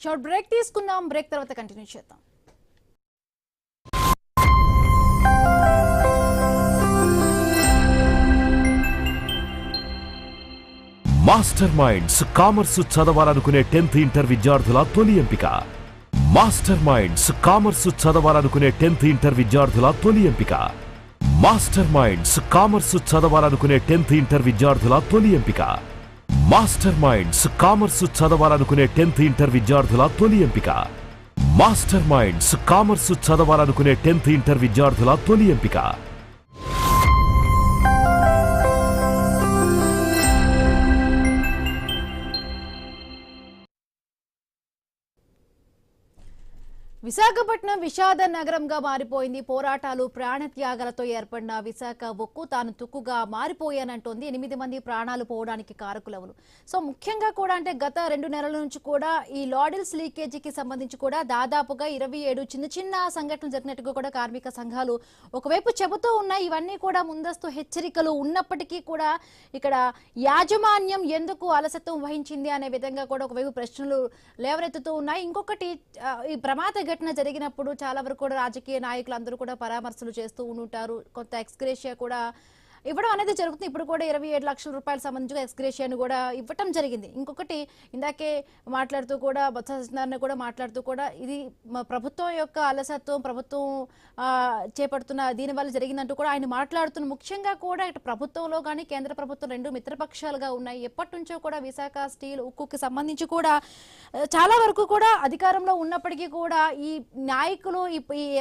Short break తీసుకుందాం. Break తర్వాత continue చేద్దాం. మాస్టర్ మైండ్స్ కామర్స్ చదవాలనుకునే 10th ఇంటర్ విద్యార్థుల తొలి ఎంపిక. మాస్టర్ మైండ్స్ కామర్స్ చదవాలనుకునే 10th ఇంటర్ విద్యార్థుల తొలి ఎంపిక. మాస్టర్ మైండ్స్ కామర్స్ చదవాలనుకునే 10th ఇంటర్ విద్యార్థుల తొలి ఎంపిక. మాస్టర్ మైండ్స్ కామర్స్ చదవాలనుకునే 10th ఇంటర్ విద్యార్థుల తొలి ఎంపిక. మాస్టర్ మైండ్స్ కామర్స్ చదవాలనుకునే 10th ఇంటర్ విద్యార్థుల తొలి ఎంపిక. విశాఖపట్నం విషాద నగరంగా మారిపోయింది. పోరాటాలు ప్రాణత్యాగాలతో ఏర్పడిన విశాఖ ఉక్కు తాను తుక్కుగా మారిపోయానంటోంది. 8 మంది ప్రాణాలు పోవడానికి కారకులవులు. సో ముఖ్యంగా కూడా అంటే గత 2 నెలల నుంచి కూడా ఈ లాడిల్స్ లీకేజీకి సంబంధించి కూడా దాదాపుగా 27 చిన్న చిన్న సంఘటనలు జరిగినట్టుగా కూడా కార్మిక సంఘాలు ఒకవైపు చెబుతూ ఉన్నాయి. ఇవన్నీ కూడా ముందస్తు హెచ్చరికలు ఉన్నప్పటికీ కూడా ఇక్కడ యాజమాన్యం ఎందుకు అలసత్వం వహించింది అనే విధంగా కూడా ఒకవైపు ప్రశ్నలు లేవనెత్తుతూ ఉన్నాయి. ఇంకొకటి ఈ ప్రమాద ఘటన జరిగినప్పుడు చాలా వరకు కూడా రాజకీయ నాయకులు అందరూ కూడా పరామర్శలు చేస్తూ ఉంటారు. కొంత ఎక్స్గ్రేషియా కూడా ఇవ్వడం అనేది జరుగుతుంది. ఇప్పుడు కూడా 27 లక్షల రూపాయల సంబంధించిన ఎక్స్గ్రేషియాను కూడా ఇవ్వటం జరిగింది. ఇంకొకటి ఇందాకే మాట్లాడుతూ కూడా బొత్స సత్యనారాయణ కూడా మాట్లాడుతూ కూడా ఇది ప్రభుత్వం యొక్క అలసత్వం, ప్రభుత్వం చేపడుతున్న దీనివల్ల జరిగిందంటూ కూడా ఆయన మాట్లాడుతున్న ముఖ్యంగా కూడా ఇటు ప్రభుత్వంలో కానీ కేంద్ర ప్రభుత్వం రెండు మిత్రపక్షాలుగా ఉన్నాయి. ఎప్పటి నుంచో కూడా విశాఖ స్టీల్ ఉక్కుకి సంబంధించి కూడా చాలా వరకు కూడా అధికారంలో ఉన్నప్పటికీ కూడా ఈ నాయకులు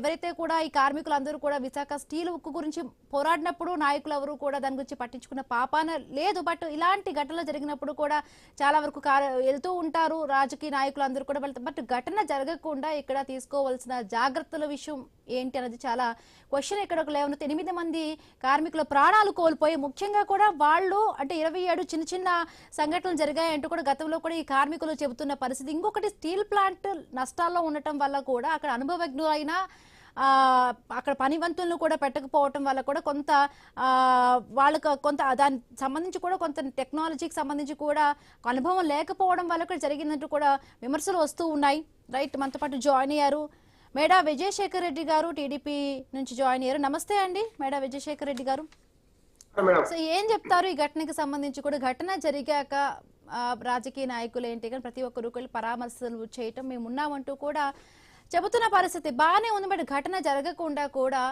ఎవరైతే కూడా ఈ కార్మికులు అందరూ కూడా విశాఖ స్టీల్ ఉక్కు గురించి పోరాడినప్పుడు నాయకులు ఎవరు కూడా దాని గురించి పట్టించుకున్న పాపాన లేదు. బట్ ఇలాంటి ఘటనలు జరిగినప్పుడు కూడా చాలా వరకు వెళ్తూ ఉంటారు రాజకీయ నాయకులు అందరూ కూడా వెళ్తారు. బట్ ఘటన జరగకుండా ఇక్కడ తీసుకోవాల్సిన జాగ్రత్తల విషయం ఏంటి అనేది చాలా క్వశ్చన్ ఇక్కడ లేవనెత్తి 8 మంది కార్మికుల ప్రాణాలు కోల్పోయి ముఖ్యంగా కూడా వాళ్ళు అంటే 27 చిన్న చిన్న సంఘటనలు జరిగాయంటూ కూడా గతంలో కూడా ఈ కార్మికులు చెబుతున్న పరిస్థితి. ఇంకొకటి స్టీల్ ప్లాంట్ నష్టాల్లో ఉండటం వల్ల కూడా అక్కడ అనుభవజ్ఞులైన అక్కడ పనివంతులను కూడా పెట్టకపోవటం వల్ల కూడా కొంత వాళ్ళకు కొంత దానికి సంబంధించి కూడా కొంత టెక్నాలజీకి సంబంధించి కూడా అనుభవం లేకపోవడం వల్ల కూడా జరిగిందంటూ కూడా విమర్శలు వస్తూ ఉన్నాయి. రైట్, మనతో పాటు జాయిన్ అయ్యారు మేడా విజయశేఖర్ రెడ్డి గారు, టీడీపీ నుంచి జాయిన్ అయ్యారు. నమస్తే అండి మేడా విజయశేఖర్ రెడ్డి గారు. సో ఏం చెప్తారు ఈ ఘటనకి సంబంధించి కూడా? ఘటన జరిగాక రాజకీయ నాయకులు ఏంటి కానీ ప్రతి ఒక్కరు వెళ్ళి పరామర్శలు చేయటం మేము ఉన్నామంటూ కూడా చెబుతున్న పరిస్థితి బాగానే ఉంది. బట్ ఘటన జరగకుండా కూడా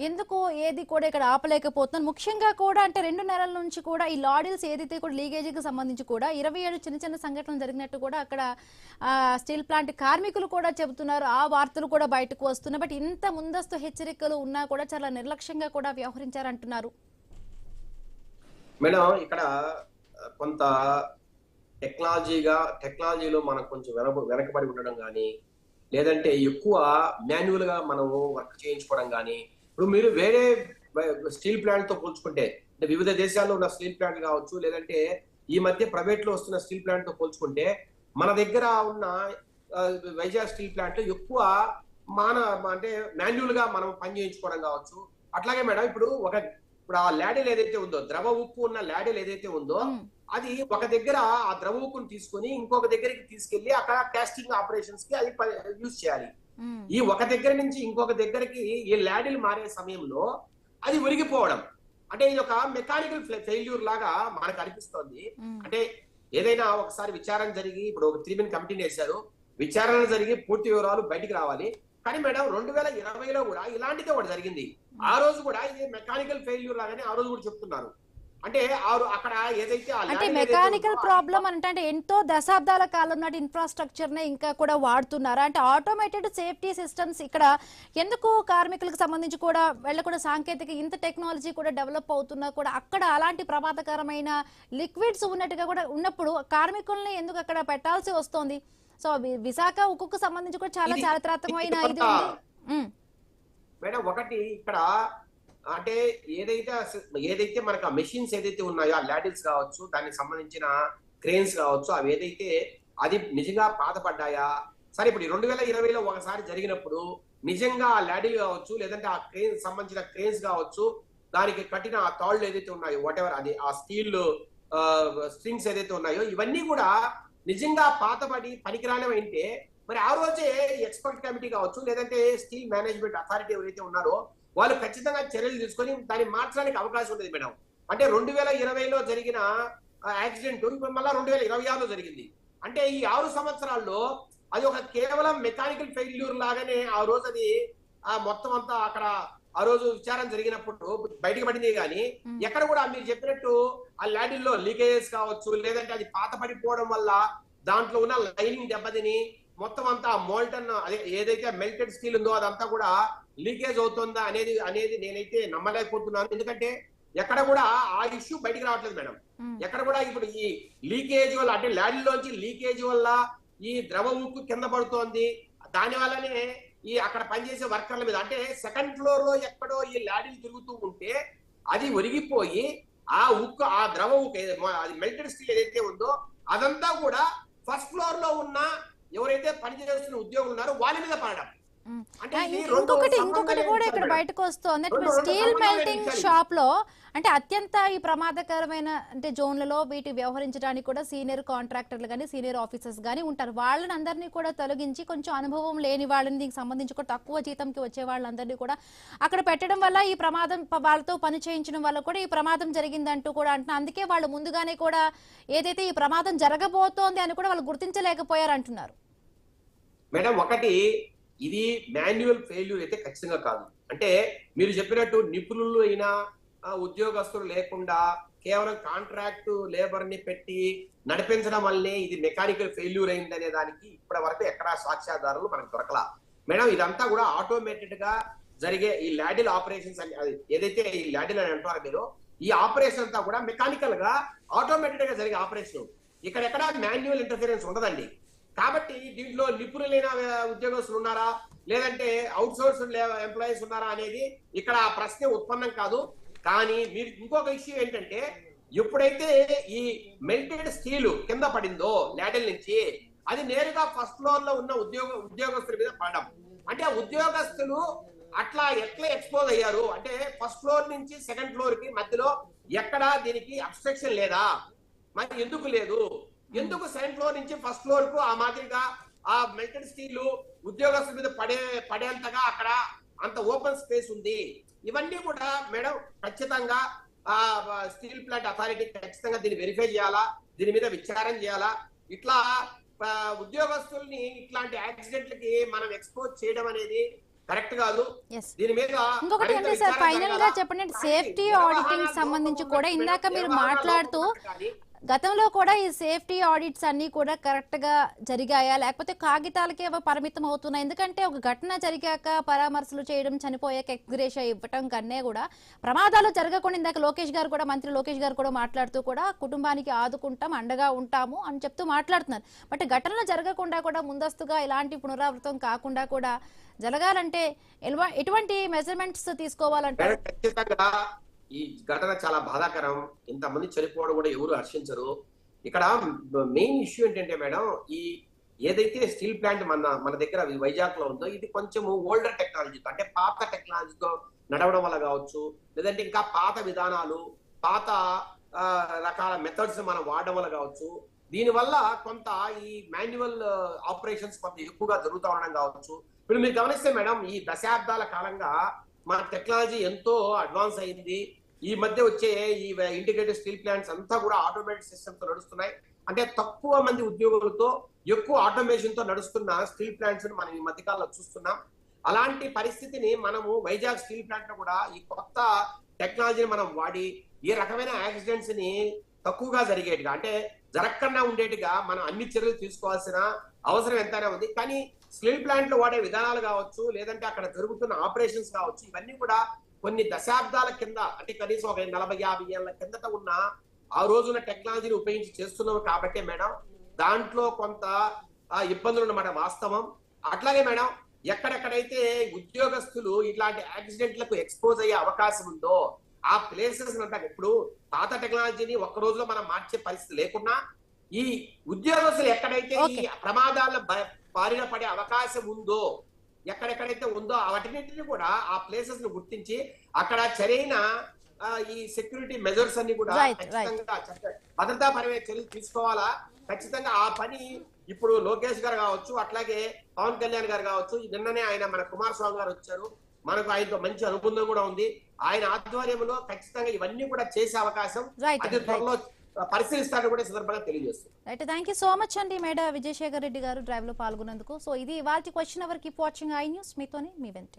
ఎందుకు ఏది కూడా ఇక్కడ ఆపలేకపోతున్నారు? ముఖ్యంగా కూడా అంటే 2 నెలల నుంచి కూడా ఈ లాడిల్స్ ఏదైతే కూడా లీకేజీకి సంబంధించి కూడా 27 చిన్న చిన్న సంఘటనలు జరిగినట్టు కూడా అక్కడ స్టీల్ ప్లాంట్ కార్మికులు కూడా చెబుతున్నారు. ఆ వార్తలు కూడా బయటకు వస్తున్నాయి. బట్ ఇంత ముందస్తు హెచ్చరికలు ఉన్నా కూడా చాలా నిర్లక్ష్యంగా కూడా వ్యవహరించారంటున్నారు. మేడం, ఇక్కడ కొంత టెక్నాలజీలో మనం కొంచెం వెనకబడి ఉండడం కానీ లేదంటే ఎక్కువ మాన్యువల్ గా మనం వర్క్ చేయించుకోవడం కానీ, ఇప్పుడు మీరు వేరే స్టీల్ ప్లాంట్ తో పోల్చుకుంటే అంటే వివిధ దేశాల్లో ఉన్న స్టీల్ ప్లాంట్ కావచ్చు, లేదంటే ఈ మధ్య ప్రైవేట్ లో వస్తున్న స్టీల్ ప్లాంట్ తో పోల్చుకుంటే మన దగ్గర ఉన్న వైజాగ్ స్టీల్ ప్లాంట్ లో ఎక్కువ అంటే మాన్యువల్ గా మనం పని చేయించుకోవడం కావచ్చు. అట్లాగే మేడం ఇప్పుడు ఆ లాడెల్ ఏదైతే ఉందో, ద్రవ ఉక్కు ఉన్న లాడెల్ ఏదైతే ఉందో అది ఒక దగ్గర ఆ ద్రవ ఉక్కును తీసుకుని ఇంకొక దగ్గరికి తీసుకెళ్లి అక్కడ కాస్టింగ్ ఆపరేషన్స్ కి అది యూజ్ చేయాలి. ఈ ఒక దగ్గర నుంచి ఇంకొక దగ్గరికి ఈ లాడెల్ మారే సమయంలో అది ఒరిగిపోవడం అంటే ఇది ఒక మెకానికల్ ఫెయిల్యూర్ లాగా మనకు అనిపిస్తోంది. అంటే ఏదైనా ఒకసారి విచారణ జరిగి ఇప్పుడు ఒక 3 మెన్ కమిటీని వేశారు, విచారణ జరిగి పూర్తి వివరాలు బయటికి రావాలి. కానీ మేడం 2020లో కూడా ఇలాంటిదే ఒకటి జరిగింది. ఆ రోజు కూడా ఇది మెకానికల్ ఫెయిల్యూర్ లాగానే ఆ రోజు కూడా చెప్తున్నారు. అంటే అక్కడ ఏదైతే అంటే మెకానికల్ ప్రాబ్లం అంటే ఎంతో దశాబ్దాల కాలం నాటి ఇన్ఫ్రాస్ట్రక్చర్ నే ఇంకా కూడా వాడుతున్నారు. అంటే ఆటోమేటెడ్ సేఫ్టీ సిస్టమ్స్ ఇక్కడ ఎందుకు కార్మికులకు సంబంధించి కూడా వెళ్ళకుండా సాంకేతిక ఇంత టెక్నాలజీ కూడా డెవలప్ అవుతున్నా కూడా అక్కడ అలాంటి ప్రమాదకరమైన లిక్విడ్స్ ఉన్నట్టుగా కూడా ఉన్నప్పుడు కార్మికుల్ని ఎందుకు అక్కడ పెట్టాల్సి వస్తుంది? సో విశాఖ ఉక్కుకు సంబంధించి కూడా చాలా చారిత్రాత్మకమైన ఇది ఉంది మేడం. ఒకటి ఇక్కడ అంటే ఏదైతే మనకు ఆ మెషిన్స్ ఏదైతే ఉన్నాయో, ఆ లాడిల్స్ కావచ్చు, దానికి సంబంధించిన క్రేన్స్ కావచ్చు, అవి ఏదైతే అది నిజంగా బాధపడ్డాయా? సరే, ఇప్పుడు 2020లో ఒకసారి జరిగినప్పుడు నిజంగా ఆ లాడిల్ కావచ్చు, లేదంటే ఆ క్రేన్స్ సంబంధించిన క్రేన్స్ కావచ్చు, దానికి కట్టిన ఆ తాళ్లు ఏదైతే ఉన్నాయో, వాట్ ఎవర్ అది ఆ స్టీల్ స్ట్రింగ్స్ ఏదైతే ఉన్నాయో, ఇవన్నీ కూడా నిజంగా పాతబడి పనికిరానివంటే మరి ఆ రోజే ఎక్స్పర్ట్ కమిటీ కావచ్చు, లేదంటే స్టీల్ మేనేజ్మెంట్ అథారిటీ ఎవరైతే ఉన్నారో వాళ్ళు ఖచ్చితంగా చర్యలు తీసుకొని దాన్ని మార్చడానికి అవకాశం ఉండేది మేడం. అంటే 2020లో జరిగిన యాక్సిడెంట్ ఇప్పుడు మళ్ళీ 2026లో జరిగింది. అంటే ఈ 6 సంవత్సరాల్లో అది ఒక కేవలం మెకానికల్ ఫెయిల్యూర్ లాగానే ఆ రోజు అది మొత్తం అంతా అక్కడ ఆ రోజు విచారణ జరిగినప్పుడు బయటకు పడింది. కానీ ఎక్కడ కూడా మీరు చెప్పినట్టు ఆ ల్యాడిల్లో లీకేజెస్ కావచ్చు, లేదంటే అది పాత పడిపోవడం వల్ల దాంట్లో ఉన్న లైనింగ్ దెబ్బతిని మొత్తం అంతా మోల్టన్ అదే ఏదైతే మెల్టెడ్ స్టీల్ ఉందో అదంతా కూడా లీకేజ్ అవుతుందా అనేది నేనైతే నమ్మలేకపోతున్నాను. ఎందుకంటే ఎక్కడ కూడా ఆ ఇష్యూ బయటికి రావట్లేదు మేడం. ఎక్కడ కూడా ఇప్పుడు ఈ లీకేజ్ వల్ల అంటే ల్యాడిల్లోంచి లీకేజ్ వల్ల ఈ ద్రవ ఉక్కు కింద పడుతోంది. దాని వల్లనే ఈ అక్కడ పనిచేసే వర్కర్ల మీద అంటే సెకండ్ ఫ్లోర్ లో ఎక్కడో ఈ ల్యాడిల్ తిరుగుతూ ఉంటే అది ఒరిగిపోయి ఆ ఉక్కు ఆ ద్రవ ఉక్కు అది మెల్టెడ్ స్టీల్ ఏదైతే ఉందో అదంతా కూడా ఫస్ట్ ఫ్లోర్ లో ఉన్న ఎవరైతే పనిచేస్తున్న ఉద్యోగులు ఉన్నారో వాళ్ళ మీద పడడం. ఇంకొకటి కూడా ఇక్కడ బయటకు వస్తుంది. స్టీల్ మెల్టింగ్ షాప్ లో అంటే అత్యంత ఈ ప్రమాదకరమైన అంటే జోన్లలో వీటి వ్యవహరించడానికి కూడా సీనియర్ కాంట్రాక్టర్లు కానీ సీనియర్ ఆఫీసర్స్ కానీ ఉంటారు. వాళ్ళని అందరినీ కూడా తొలగించి కొంచెం అనుభవం లేని వాళ్ళని దీనికి సంబంధించి కూడా తక్కువ జీతంకి వచ్చే వాళ్ళందరినీ కూడా అక్కడ పెట్టడం వల్ల ఈ ప్రమాదం వాళ్ళతో పని చేయించడం వల్ల కూడా ఈ ప్రమాదం జరిగిందంటూ కూడా అంటున్నారు. అందుకే వాళ్ళు ముందుగానే కూడా ఏదైతే ఈ ప్రమాదం జరగబోతోంది అని కూడా వాళ్ళు గుర్తించలేకపోయారు అంటున్నారు. మేడం ఒకటి ఇది మాన్యువల్ ఫెయిల్యూర్ అయితే ఖచ్చితంగా కాదు. అంటే మీరు చెప్పినట్టు నిపుణులు అయినా ఉద్యోగస్తులు లేకుండా కేవలం కాంట్రాక్ట్ లేబర్ ని పెట్టి నడిపించడం వల్లనే ఇది మెకానికల్ ఫెయిల్యూర్ అయింది అనే దానికి ఇప్పటి వరకు ఎక్కడా సాక్ష్యాధారాలు మనకు దొరకలా మేడం. ఇదంతా కూడా ఆటోమేటెడ్ గా జరిగే ఈ ల్యాడిల్ ఆపరేషన్స్ అని ఏదైతే ఈ ల్యాడిల్ అని అంటారో మీరు ఈ ఆపరేషన్ అంతా కూడా మెకానికల్ గా ఆటోమేటెడ్ గా జరిగే ఆపరేషన్. ఇక్కడెక్కడ మాన్యువల్ ఇంటర్ఫిరెన్స్ ఉండదండి. కాబట్టి దీంట్లో నిపుణులైన ఉద్యోగస్తులు ఉన్నారా లేదంటే అవుట్ సోర్స్ ఎంప్లాయీస్ ఉన్నారా అనేది ఇక్కడ ప్రశ్న ఉత్పన్నం కాదు. కానీ మీరు ఇంకొక ఇష్యూ ఏంటంటే ఎప్పుడైతే ఈ మెల్టెడ్ స్టీల్ కింద పడిందో ల్యాడల్ నుంచి అది నేరుగా ఫస్ట్ ఫ్లోర్ లో ఉన్న ఉద్యోగస్తుల మీద పడడం. అంటే ఉద్యోగస్తులు అట్లా ఎట్లా ఎక్స్పోజ్ అయ్యారు అంటే ఫస్ట్ ఫ్లోర్ నుంచి సెకండ్ ఫ్లోర్ కి మధ్యలో ఎక్కడా దీనికి అబ్స్ట్రక్షన్ లేదా, మరి ఎందుకు లేదు, ఎందుకు సెకండ్ ఫ్లోర్ నుంచి ఫస్ట్ ఫ్లోర్ కు ఆ మాదిరిగా ఆ మెల్టెడ్ స్టీల్ ఉద్యోగస్తుల మీద పడేంతగా అక్కడ అంత ఓపెన్ స్పేస్ ఉంది. ఇవన్నీ కూడా మేడం ఖచ్చితంగా స్టీల్ ప్లాంట్ అథారిటీ ఖచ్చితంగా దీన్ని వెరిఫై చేయాలా, దీని మీద విచారణ చేయాలా. ఇట్లా ఉద్యోగస్తుల్ని ఇట్లాంటి యాక్సిడెంట్లకి మనం ఎక్స్పోజ్ చేయడం అనేది కరెక్ట్ కాదు. దీని మీద ఇంకొకటి అంటే సార్ ఫైనల్ గా చెప్పండి, సేఫ్టీ ఆడిటింగ్ సంబంధించి కూడా ఇందాక మీరు మాట్లాడుతూ గతంలో కూడా ఈ సేఫ్టీ ఆడిట్స్ అన్ని కూడా కరెక్ట్ గా జరిగాయా లేకపోతే కాగితాలకే పరిమితం అవుతున్నాయి? ఎందుకంటే ఒక ఘటన జరిగాక పరామర్శలు చేయడం, చనిపోయాక ఎక్స్గ్రేషియా ఇవ్వటం కన్నా కూడా ప్రమాదాలు జరగకుండా ఇందాక లోకేష్ గారు కూడా మంత్రి లోకేష్ గారు కూడా మాట్లాడుతూ కూడా కుటుంబానికి ఆదుకుంటాం, అండగా ఉంటాము అని చెప్తూ మాట్లాడుతున్నారు. బట్ ఘటనలు జరగకుండా కూడా ముందస్తుగా ఇలాంటి పునరావృతం కాకుండా కూడా జరగాలంటే ఎటువంటి మెజర్మెంట్స్ తీసుకోవాలంటే? ఈ ఘటన చాలా బాధాకరం. ఇంతమంది చనిపోవడం కూడా ఎవరు హర్షించరు. ఇక్కడ మెయిన్ ఇష్యూ ఏంటంటే మేడం, ఈ ఏదైతే స్టీల్ ప్లాంట్ మన దగ్గర వైజాగ్ లో ఉందో ఇది కొంచెం ఓల్డర్ టెక్నాలజీతో అంటే పాత టెక్నాలజీతో నడవడం వల్ల కావచ్చు, లేదంటే ఇంకా పాత విధానాలు పాత రకాల మెథడ్స్ మనం వాడడం వల్ల కావచ్చు, దీనివల్ల కొంత ఈ మాన్యువల్ ఆపరేషన్స్ కొంత ఎక్కువగా జరుగుతూ ఉండడం కావచ్చు. ఇప్పుడు మీరు గమనిస్తే మేడం ఈ దశాబ్దాల కాలంగా మన టెక్నాలజీ ఎంతో అడ్వాన్స్ అయింది. ఈ మధ్య వచ్చే ఈ ఇంటిగ్రేటెడ్ స్టీల్ ప్లాంట్స్ అంతా కూడా ఆటోమేటెడ్ సిస్టమ్ తో నడుస్తున్నాయి. అంటే తక్కువ మంది ఉద్యోగులతో ఎక్కువ ఆటోమేషన్ తో నడుస్తున్న స్టీల్ ప్లాంట్స్ మనం ఈ మధ్యకాలంలో చూస్తున్నాం. అలాంటి పరిస్థితిని మనము వైజాగ్ స్టీల్ ప్లాంట్ లో కూడా ఈ కొత్త టెక్నాలజీని మనం వాడి ఈ రకమైన యాక్సిడెంట్స్ ని తక్కువగా జరిగేట్టుగా అంటే జరగకుండా ఉండేట్టుగా మనం అన్ని చర్యలు తీసుకోవాల్సిన అవసరం ఎంతైనా ఉంది. కానీ స్టీల్ ప్లాంట్ లో వాడే విధానాలు కావచ్చు, లేదంటే అక్కడ జరుగుతున్న ఆపరేషన్స్ కావచ్చు, ఇవన్నీ కూడా కొన్ని దశాబ్దాల కింద అంటే కనీసం ఒక 40-50 ఏళ్ల కిందట ఉన్న ఆ రోజున టెక్నాలజీని ఉపయోగించి చేస్తున్నాం కాబట్టి మేడం దాంట్లో కొంత ఇబ్బందులు ఉన్నమాట వాస్తవం. అట్లాగే మేడం ఎక్కడెక్కడైతే ఉద్యోగస్తులు ఇట్లాంటి యాక్సిడెంట్లకు ఎక్స్పోజ్ అయ్యే అవకాశం ఉందో ఆ ప్లేసెస్ అంటారు. ఇప్పుడు పాత టెక్నాలజీని ఒక్క రోజులో మనం మార్చే పరిస్థితి లేకున్నా ఈ ఉద్యోగస్తులు ఎక్కడైతే ఈ ప్రమాదాల బారిన పడే అవకాశం ఉందో ఎక్కడెక్కడైతే ఉందో వాటిన్నింటినీ కూడా ఆ ప్లేసెస్ ను గుర్తించి అక్కడ సరైన ఈ సెక్యూరిటీ మెజర్స్ అన్ని కూడా ఖచ్చితంగా భద్రతాపరమైన చర్యలు తీసుకోవాలా. ఖచ్చితంగా ఆ పని ఇప్పుడు లోకేష్ గారు కావచ్చు, అట్లాగే పవన్ కళ్యాణ్ గారు కావచ్చు, నిన్ననే ఆయన మన కుమారస్వామి గారు వచ్చారు, మనకు ఆయనతో మంచి అనుబంధం కూడా ఉంది. ఆయన ఆధ్వర్యంలో ఖచ్చితంగా ఇవన్నీ కూడా చేసే అవకాశం అతి త్వరలో పరిశీలిస్తారని కూడా సందర్భంగా తెలియజేస్తుంది. Right, thank you so much అండి మేడ విజయశేఖర్ రెడ్డి గారు డ్రైవ్ లో పాల్గొన్నందుకు. సో ఇది ఇవాల్టి question hour. Keep watching I News. మీతోనే మీ వెంట.